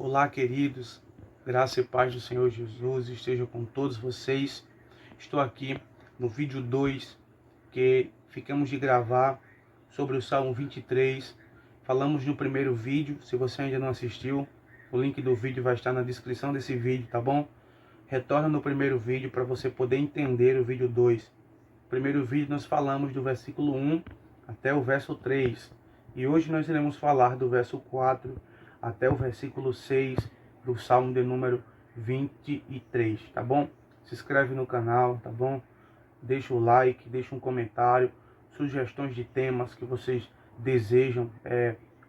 Olá, queridos, graça e paz do Senhor Jesus esteja com todos vocês. Estou aqui no vídeo 2 que ficamos de gravar sobre o Salmo 23. Falamos no primeiro vídeo, se você ainda não assistiu, o link do vídeo vai estar na descrição desse vídeo, tá bom? Retorna no primeiro vídeo para você poder entender o vídeo 2. No primeiro vídeo nós falamos do versículo 1 até o verso 3. E hoje nós iremos falar do verso 4 até o versículo 6 do Salmo de número 23, tá bom? Se inscreve no canal, tá bom? Deixa o like, deixa um comentário, sugestões de temas que vocês desejam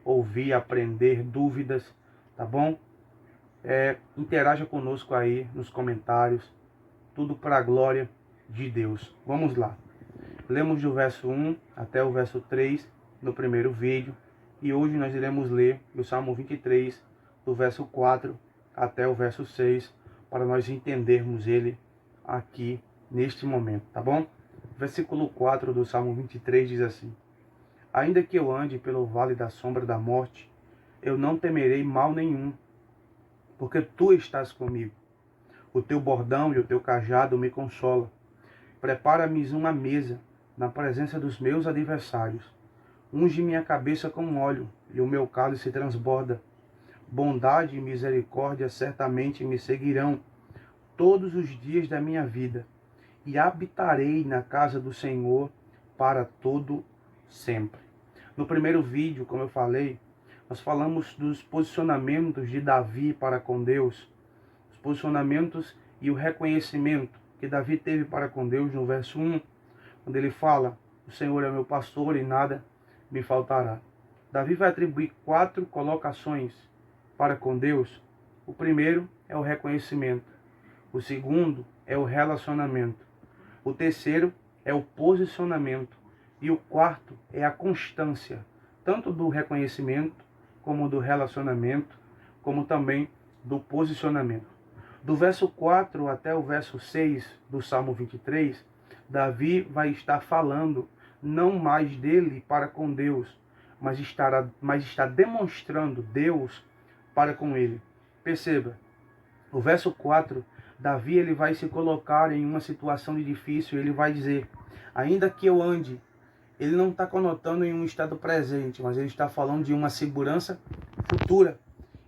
ouvir, aprender, dúvidas, tá bom? Interaja conosco aí nos comentários, tudo para a glória de Deus. Vamos lá. Lemos do verso 1 até o verso 3 no primeiro vídeo. E hoje nós iremos ler o Salmo 23, do verso 4 até o verso 6, para nós entendermos ele aqui neste momento, tá bom? Versículo 4 do Salmo 23 diz assim: Ainda que eu ande pelo vale da sombra da morte, eu não temerei mal nenhum, porque tu estás comigo. O teu bordão e o teu cajado me consolam. Prepara-me uma mesa na presença dos meus adversários. Unge minha cabeça com óleo, e o meu cálice transborda. Bondade e misericórdia certamente me seguirão todos os dias da minha vida, e habitarei na casa do Senhor para todo sempre. No primeiro vídeo, como eu falei, nós falamos dos posicionamentos de Davi para com Deus, os posicionamentos e o reconhecimento que Davi teve para com Deus no verso 1, quando ele fala: o Senhor é meu pastor e nada me faltará. Davi vai atribuir 4 colocações para com Deus. O primeiro é o reconhecimento. O segundo é o relacionamento. O terceiro é o posicionamento. E o quarto é a constância, tanto do reconhecimento, como do relacionamento, como também do posicionamento. Do verso 4 até o verso 6 do Salmo 23, Davi vai estar falando não mais dele para com Deus, mas está demonstrando Deus para com ele. Perceba, o verso 4, Davi ele vai se colocar em uma situação de difícil, ele vai dizer: ainda que eu ande. Ele não está conotando em um estado presente, mas ele está falando de uma segurança futura.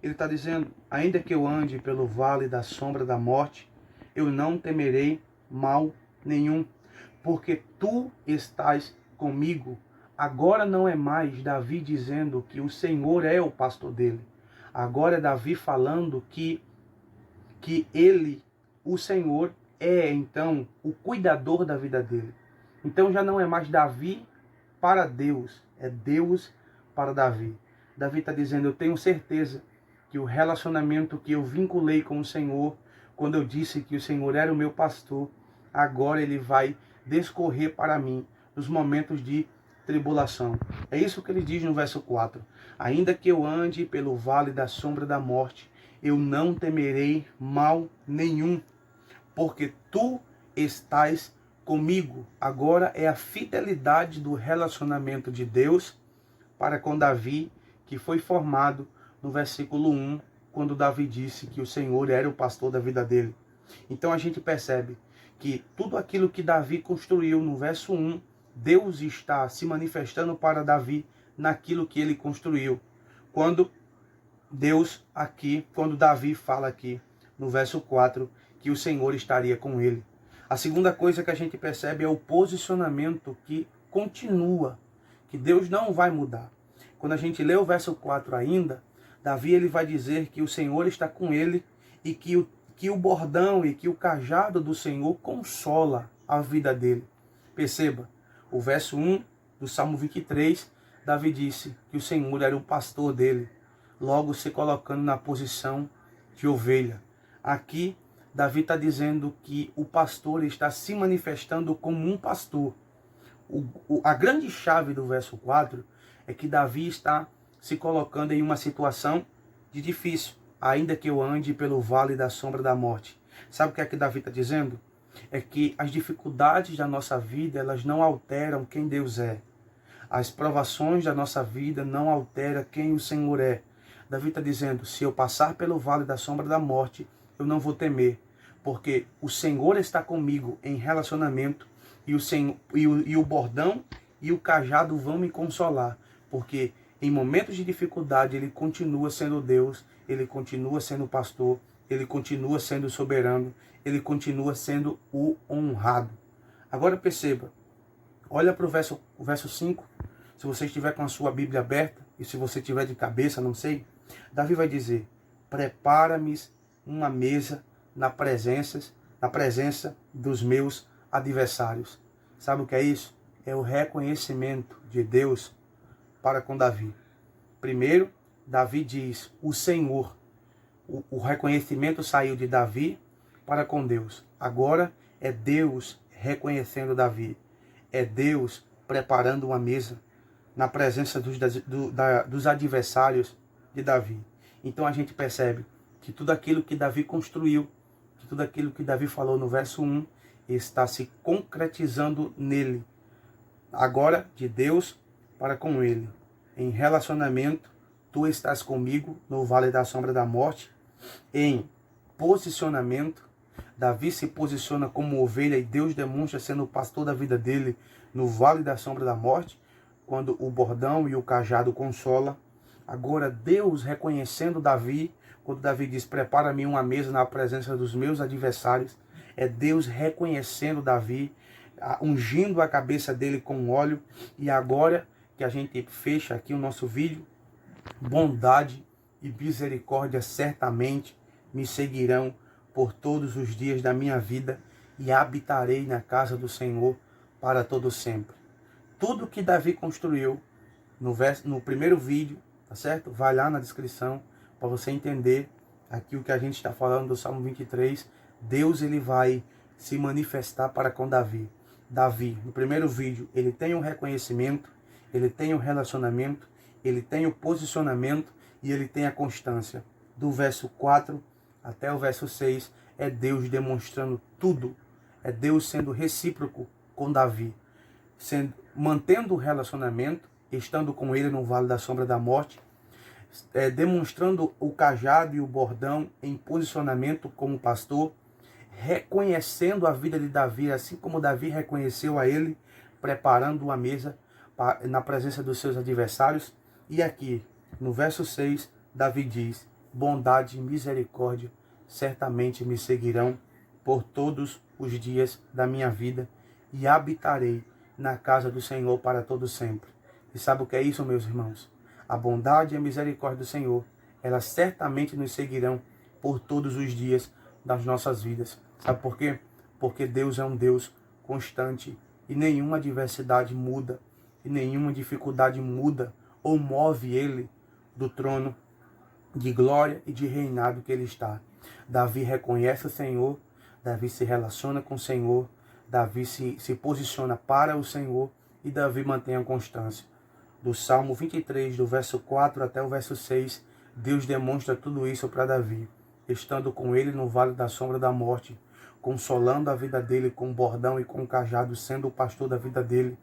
Ele está dizendo: ainda que eu ande pelo vale da sombra da morte, eu não temerei mal nenhum, porque tu estás comigo. Agora não é mais Davi dizendo que o Senhor é o pastor dele. Agora é Davi falando que ele, o Senhor, é então o cuidador da vida dele. Então já não é mais Davi para Deus, é Deus para Davi. Davi está dizendo: eu tenho certeza que o relacionamento que eu vinculei com o Senhor, quando eu disse que o Senhor era o meu pastor, agora ele vai descorrer para mim nos momentos de tribulação. É isso que ele diz no verso 4. Ainda que eu ande pelo vale da sombra da morte, eu não temerei mal nenhum, porque tu estás comigo. Agora é a fidelidade do relacionamento de Deus para com Davi, que foi formado no versículo 1, quando Davi disse que o Senhor era o pastor da vida dele. Então a gente percebe que tudo aquilo que Davi construiu no verso 1, Deus está se manifestando para Davi naquilo que ele construiu. Quando Davi fala aqui no verso 4 que o Senhor estaria com ele. A segunda coisa que a gente percebe é o posicionamento que continua, que Deus não vai mudar. Quando a gente lê o verso 4 ainda, Davi ele vai dizer que o Senhor está com ele e que o bordão e que o cajado do Senhor consola a vida dele. Perceba, o verso 1 do Salmo 23, Davi disse que o Senhor era o pastor dele, logo se colocando na posição de ovelha. Aqui, Davi está dizendo que o pastor está se manifestando como um pastor. A grande chave do verso 4 é que Davi está se colocando em uma situação de difícil, ainda que eu ande pelo vale da sombra da morte. Sabe o que é que Davi está dizendo? É que as dificuldades da nossa vida, elas não alteram quem Deus é. As provações da nossa vida não alteram quem o Senhor é. Davi está dizendo, se eu passar pelo vale da sombra da morte, eu não vou temer, porque o Senhor está comigo em relacionamento, e o bordão e o cajado vão me consolar, porque em momentos de dificuldade ele continua sendo Deus, ele continua sendo pastor, ele continua sendo soberano, ele continua sendo o honrado. Agora perceba, olha para o verso 5, se você estiver com a sua Bíblia aberta, e se você estiver de cabeça, não sei, Davi vai dizer, prepara-me uma mesa na presença dos meus adversários. Sabe o que é isso? É o reconhecimento de Deus para com Davi. Primeiro, Davi diz, o Senhor. O reconhecimento saiu de Davi para com Deus. Agora é Deus reconhecendo Davi. É Deus preparando uma mesa na presença dos adversários de Davi. Então a gente percebe que tudo aquilo que Davi construiu, que tudo aquilo que Davi falou no verso 1, está se concretizando nele. Agora, de Deus para com ele. Em relacionamento, tu estás comigo no vale da sombra da morte. Em posicionamento, Davi se posiciona como ovelha e Deus demonstra sendo o pastor da vida dele no vale da sombra da morte, quando o bordão e o cajado consola. Agora Deus reconhecendo Davi, quando Davi diz, prepara-me uma mesa na presença dos meus adversários, é Deus reconhecendo Davi, ungindo a cabeça dele com óleo. E agora que a gente fecha aqui o nosso vídeo, bondade e misericórdia certamente me seguirão por todos os dias da minha vida e habitarei na casa do Senhor para todo sempre. Tudo que Davi construiu no primeiro vídeo, tá certo? Vai lá na descrição para você entender aqui o que a gente está falando do Salmo 23. Deus ele vai se manifestar para com Davi. Davi, no primeiro vídeo, ele tem um reconhecimento, ele tem um relacionamento, ele tem o posicionamento e ele tem a constância. Do verso 4 até o verso 6, é Deus demonstrando tudo. É Deus sendo recíproco com Davi. Mantendo o relacionamento, estando com ele no vale da sombra da morte, demonstrando o cajado e o bordão em posicionamento como pastor, reconhecendo a vida de Davi, assim como Davi reconheceu a ele, preparando uma mesa na presença dos seus adversários. E aqui, no verso 6, Davi diz, bondade e misericórdia certamente me seguirão por todos os dias da minha vida e habitarei na casa do Senhor para todo sempre. E sabe o que é isso, meus irmãos? A bondade e a misericórdia do Senhor, elas certamente nos seguirão por todos os dias das nossas vidas. Sabe por quê? Porque Deus é um Deus constante e nenhuma adversidade muda, e nenhuma dificuldade muda ou move ele do trono de glória e de reinado que ele está. Davi reconhece o Senhor, Davi se relaciona com o Senhor, Davi se posiciona para o Senhor e Davi mantém a constância. Do Salmo 23, do verso 4 até o verso 6, Deus demonstra tudo isso para Davi, estando com ele no vale da sombra da morte, consolando a vida dele com o bordão e com o cajado, sendo o pastor da vida dele,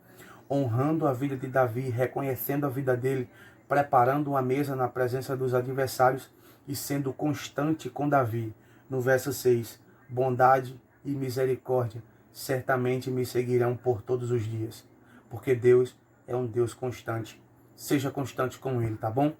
honrando a vida de Davi, reconhecendo a vida dele, preparando uma mesa na presença dos adversários e sendo constante com Davi. No verso 6, bondade e misericórdia certamente me seguirão por todos os dias, porque Deus é um Deus constante. Seja constante com ele, tá bom?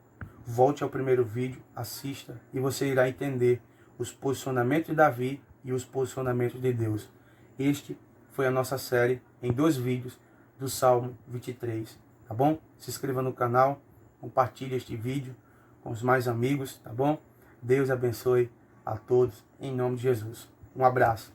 Volte ao primeiro vídeo, assista e você irá entender os posicionamentos de Davi e os posicionamentos de Deus. Este foi a nossa série em 2 vídeos do Salmo 23, tá bom? Se inscreva no canal, compartilhe este vídeo com os mais amigos, tá bom? Deus abençoe a todos, em nome de Jesus. Um abraço.